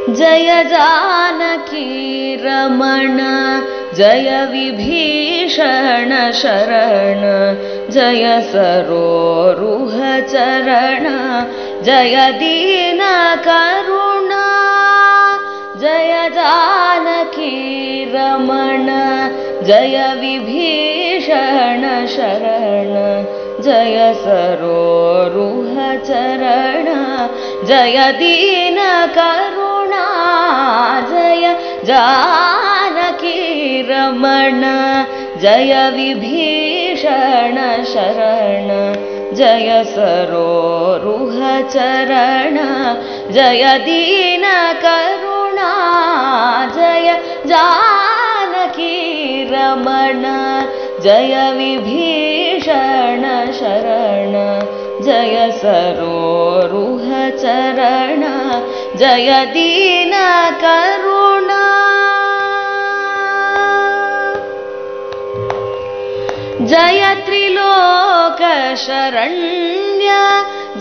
जय जानकी रमण जय विभीषण शरण जय सरोरुह चरण जय दीन करुणा जय जानकी रमण जय विभीषण शरण जय सरोरुह चरण जय दीन करुणा जय जानकी रमण जय विभीषण शरण जय सरोरुह चरण जय दीन करुणा जय जानकी रमण जय विभीषण शरण जय सरोरुह चरण जय दीन करुणा जय त्रिलोक शरण्य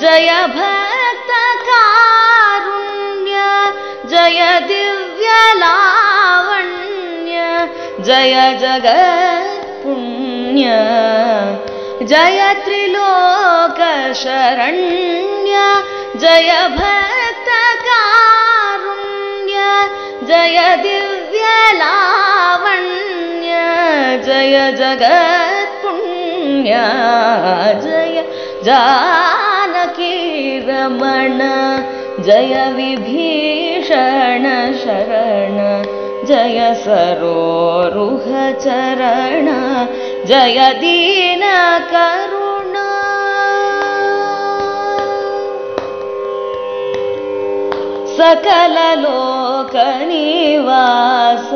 जय भक्त कारुण्य जय दिव्य लावण्य जय जगत् पुण्य जय त्रिलोक शरण्य जय भक्त कारुण्य जय दिव्य लावण्य जय जगत् पुण्य जय जानकी रमण जय विभीषण शरण जय सरोरुह चरण जय दीन करुणा सकल लोक निवास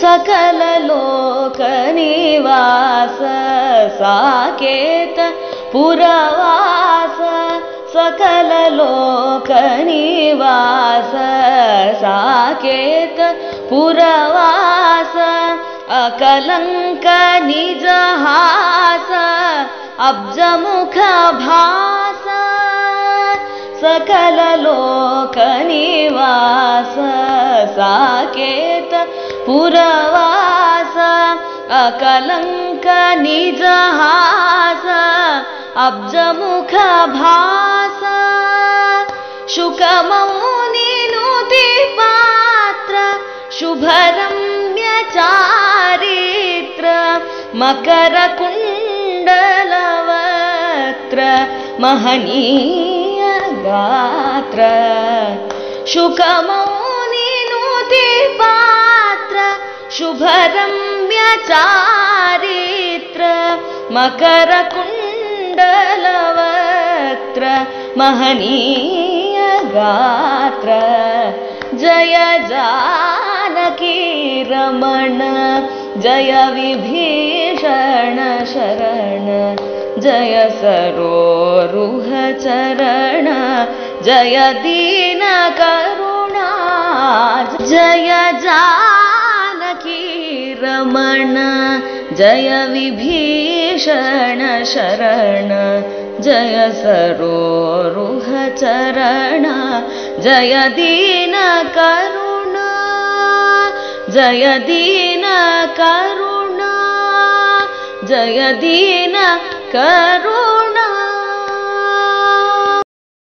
सकल लोक निवास साकेत पुरवास सकल लोक निवास साकेत पुरवास अकलंक निज हास अब्जमुख भास सकल लोक निवास साकेत पुरवास अकलंक निज हास अब्जमुख भास शुकमौनि नुति पात्र शुभरम्य चारित्र मकर कुण्डलवक्त्र महनीय गात्र शुकमौनि नुति पात्र शुभरम्य चारित्र मकर कुण्डलवक्त्र महनीय गात्र जय जानकी रमण जय विभीषण शरण जय सरोरुह चरण जय दीन करुणा जय जानकी रमण जय विभीषण शरण जय सरोरुह चरण जय दीन करुणा जय दीन करुणा जय दीन करुणा।